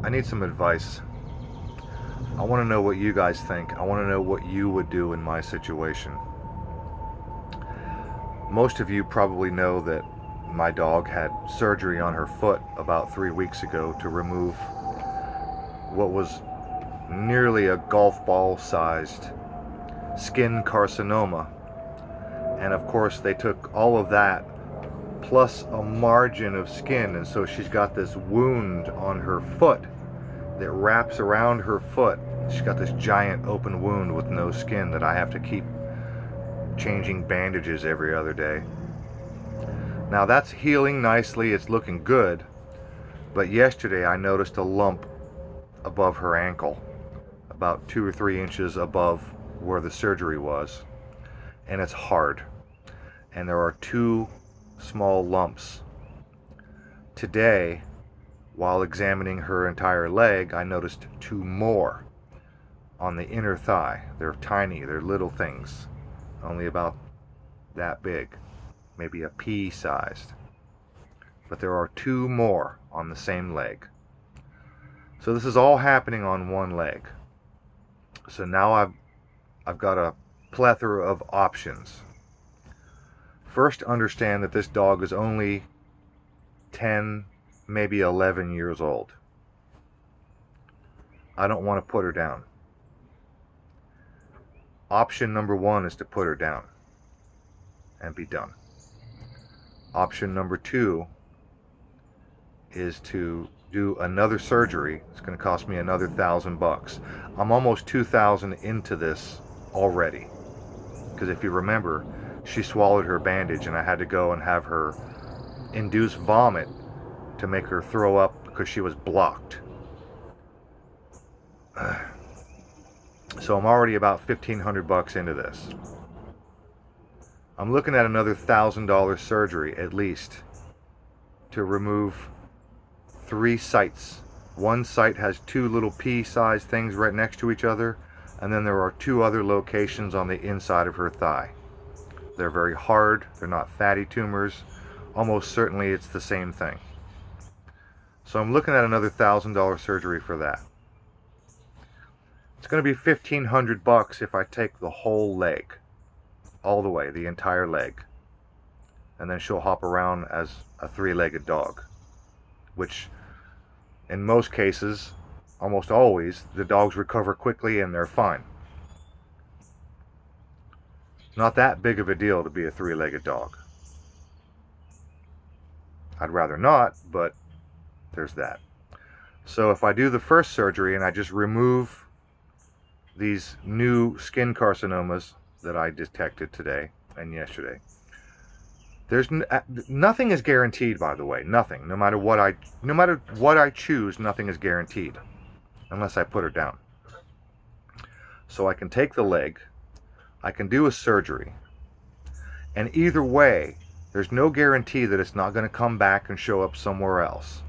I need some advice. I want to know what you guys think. I want to know what you would do in my situation. Most of you probably know that my dog had surgery on her foot about 3 weeks ago to remove what was nearly a golf ball sized skin carcinoma. And of course, they took all of that plus a margin of skin, and so she's got this wound on her foot that wraps around her foot. She's got this giant open wound with no skin that I have to keep changing bandages every other day. Now that's healing nicely, it's looking good, but yesterday I noticed a lump above her ankle, about 2 or 3 inches above where the surgery was, and it's hard, and there are 2 small lumps. Today, while examining her entire leg, I noticed 2 more on the inner thigh. They're tiny, they're little things, only about that big, maybe a pea sized. But there are 2 more on the same leg. So this is all happening on one leg. So now I've got a plethora of options. First, understand that this dog is only 10, maybe 11 years old. I don't want to put her down. Option number 1 is to put her down and be done. Option number 2 is to do another surgery. It's going to cost me another $1,000. I'm almost $2,000 into this already. Because if you remember, she swallowed her bandage and I had to go and have her induce vomit to make her throw up because she was blocked. So I'm already about $1,500 into this. I'm looking at another $1,000 surgery at least to remove 3 sites. One site has 2 little pea-sized things right next to each other, and then there are 2 other locations on the inside of her thigh. They're very hard, they're not fatty tumors. Almost certainly it's the same thing. So I'm looking at another $1,000 surgery for that. It's going to be $1,500 if I take the whole leg, all the way, the entire leg. And then she'll hop around as a 3-legged dog, which in most cases, almost always, the dogs recover quickly and they're fine. Not that big of a deal to be a 3-legged dog. I'd rather not, but there's that. So if I do the first surgery and I just remove these new skin carcinomas that I detected today and yesterday, there's nothing is guaranteed, by the way. Nothing. No matter what I choose, nothing is guaranteed unless I put her down. So I can take the leg, I can do a surgery, and either way, there's no guarantee that it's not going to come back and show up somewhere else.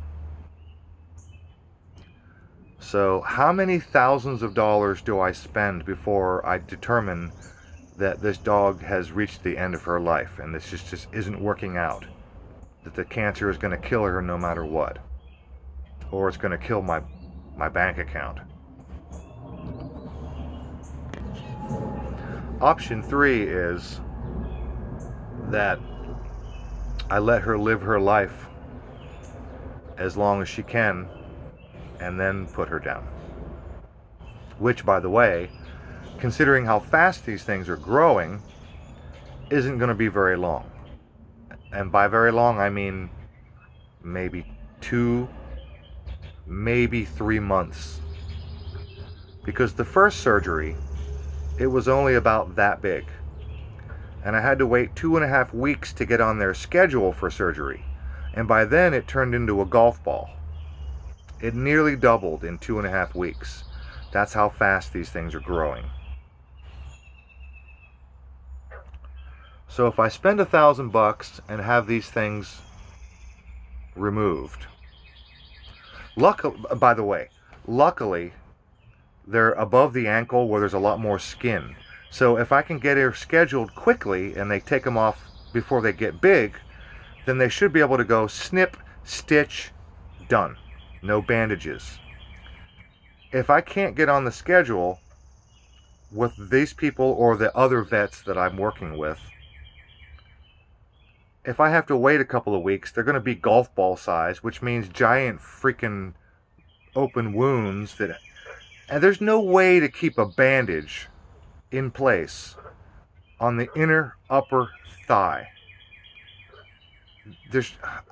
So how many thousands of dollars do I spend before I determine that this dog has reached the end of her life and this just isn't working out? That the cancer is going to kill her no matter what? Or it's going to kill my bank account? Option 3 is that I let her live her life as long as she can and then put her down. Which, by the way, considering how fast these things are growing, isn't going to be very long. And by very long, I mean maybe 2, maybe 3 months. Because the first surgery, it was only about that big. And I had to wait 2.5 weeks to get on their schedule for surgery. And by then it turned into a golf ball. It nearly doubled in 2.5 weeks. That's how fast these things are growing. So if I spend $1,000 and have these things removed, by the way, luckily they're above the ankle where there's a lot more skin. So if I can get her scheduled quickly and they take them off before they get big, then they should be able to go snip, stitch, done. No bandages. if I can't get on the schedule with these people or the other vets that I'm working with, if I have to wait a couple of weeks, they're going to be golf ball size, which means giant freaking open wounds that, and there's no way to keep a bandage in place on the inner upper thigh.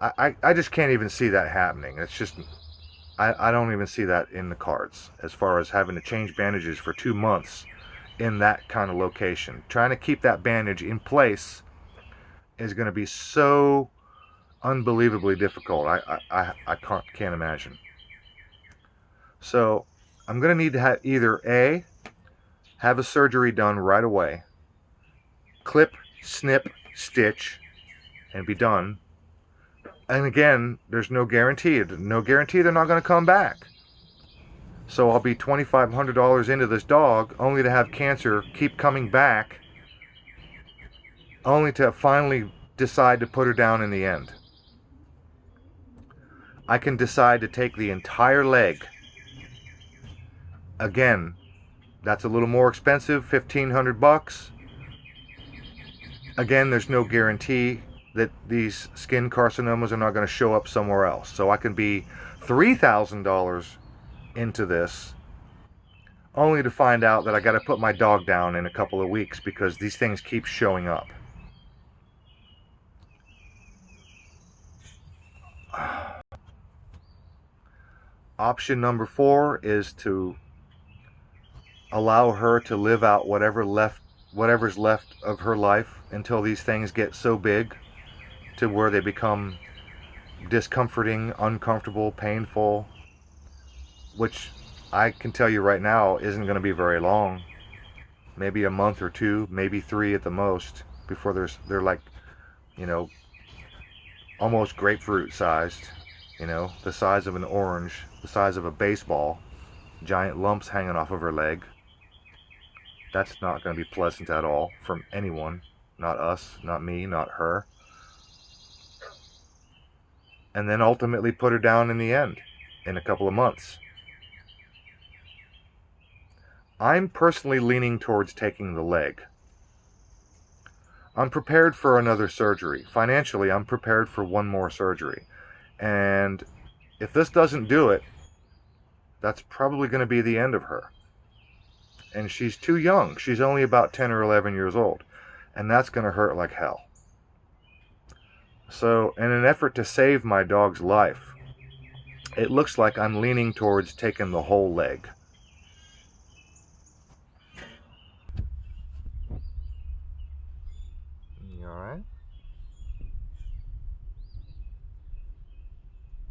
I just can't even see that happening. It's just, I don't even see that in the cards as far as having to change bandages for 2 months in that kind of location. Trying to keep that bandage in place is going to be so unbelievably difficult. I can't imagine. So I'm going to need to have either A, have a surgery done right away, clip, snip, stitch, and be done. And again, there's no guarantee. No guarantee they're not going to come back. So I'll be $2,500 into this dog only to have cancer keep coming back, only to finally decide to put her down in the end. I can decide to take the entire leg. Again, that's a little more expensive, $1,500. Again, there's no guarantee that these skin carcinomas are not going to show up somewhere else. So I can be $3,000 into this only to find out that I got to put my dog down in a couple of weeks because these things keep showing up. Option number 4 is to allow her to live out whatever's left of her life until these things get so big to where they become discomforting, uncomfortable, painful, which I can tell you right now isn't going to be very long. Maybe a month or 2, maybe 3 at the most, before they're like, almost grapefruit sized, the size of an orange, the size of a baseball, giant lumps hanging off of her leg. That's not going to be pleasant at all from anyone, not us, not me, not her. And then ultimately put her down in the end, in a couple of months. I'm personally leaning towards taking the leg. I'm prepared for another surgery. Financially, I'm prepared for one more surgery. And if this doesn't do it, that's probably going to be the end of her. And she's too young. She's only about 10 or 11 years old. And that's going to hurt like hell. So, in an effort to save my dog's life, it looks like I'm leaning towards taking the whole leg. You alright?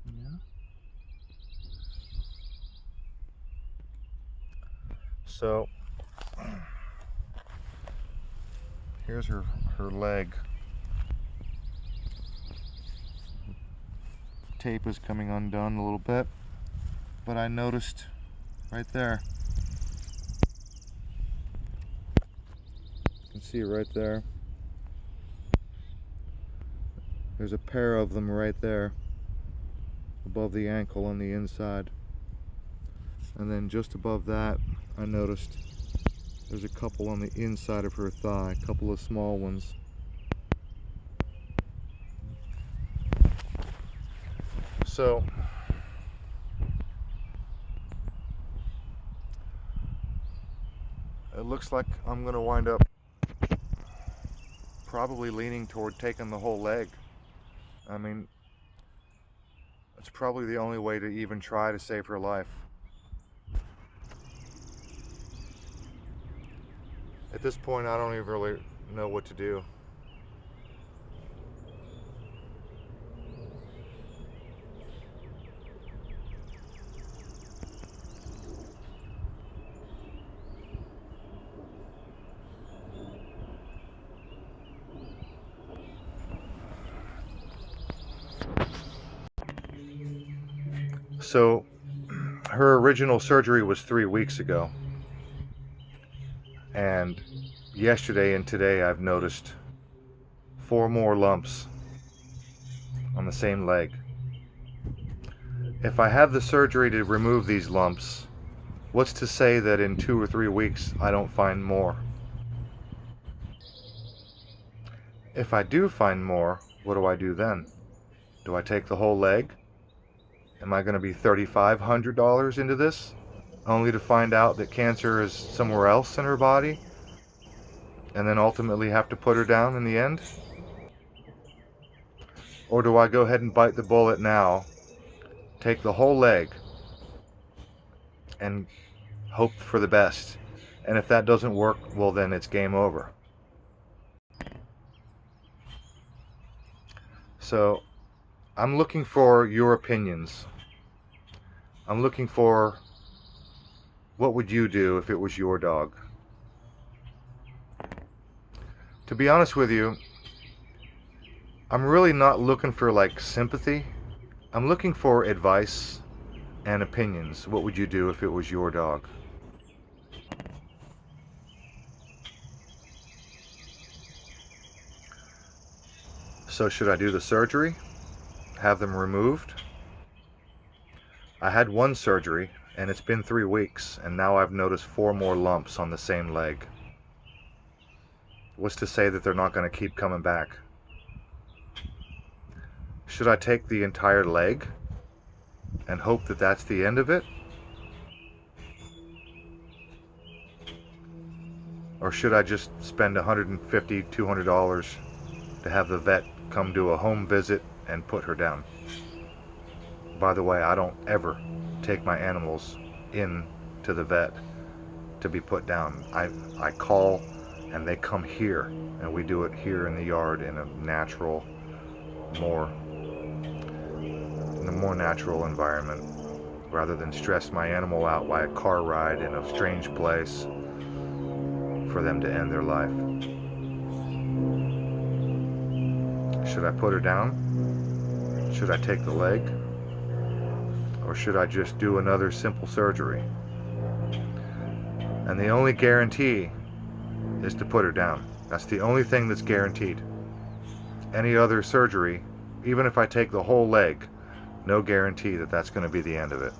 Yeah. So, here's her leg. Tape is coming undone a little bit, but I noticed right there, you can see it right there, there's a pair of them right there above the ankle on the inside, and then just above that I noticed there's a couple on the inside of her thigh, a couple of small ones. So it looks like I'm going to wind up probably leaning toward taking the whole leg. I mean, it's probably the only way to even try to save her life. At this point, I don't even really know what to do. So her original surgery was 3 weeks ago, and yesterday and today I've noticed 4 more lumps on the same leg. If I have the surgery to remove these lumps, What's to say that in 2 or 3 weeks I don't find more? If I do find more, what do I do then? Do I take the whole leg? Am I going to be $3,500 into this, only to find out that cancer is somewhere else in her body, and then ultimately have to put her down in the end? Or do I go ahead and bite the bullet now, take the whole leg, and hope for the best? And if that doesn't work, well, then it's game over. So I'm looking for your opinions. I'm looking for, what would you do if it was your dog? To be honest with you, I'm really not looking for like sympathy. I'm looking for advice and opinions. What would you do if it was your dog? So should I do the surgery? Have them removed? I had one surgery and it's been 3 weeks, and now I've noticed 4 more lumps on the same leg. What's to say that they're not going to keep coming back? Should I take the entire leg and hope that that's the end of it? Or should I just spend $150, $200 to have the vet come do a home visit and put her down? By the way, I don't ever take my animals in to the vet to be put down. I call and they come here, and we do it here in the yard in a natural, more natural environment, rather than stress my animal out by a car ride in a strange place for them to end their life. Should I put her down? Should I take the leg? Or should I just do another simple surgery? And the only guarantee is to put her down. That's the only thing that's guaranteed. Any other surgery, even if I take the whole leg, no guarantee that that's going to be the end of it.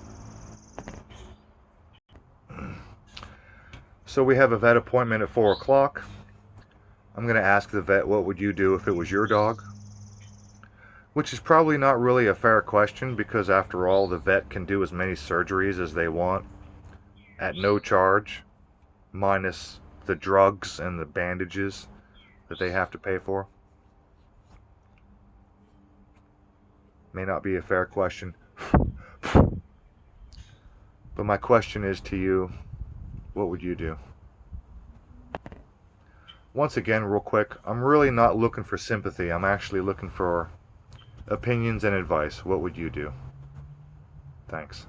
So we have a vet appointment at 4 o'clock. I'm going to ask the vet, what would you do if it was your dog? Which is probably not really a fair question, because after all, the vet can do as many surgeries as they want at no charge, minus the drugs and the bandages that they have to pay for. May not be a fair question. But my question is to you, what would you do? Once again, real quick, I'm really not looking for sympathy. I'm actually looking for opinions and advice. What would you do? Thanks.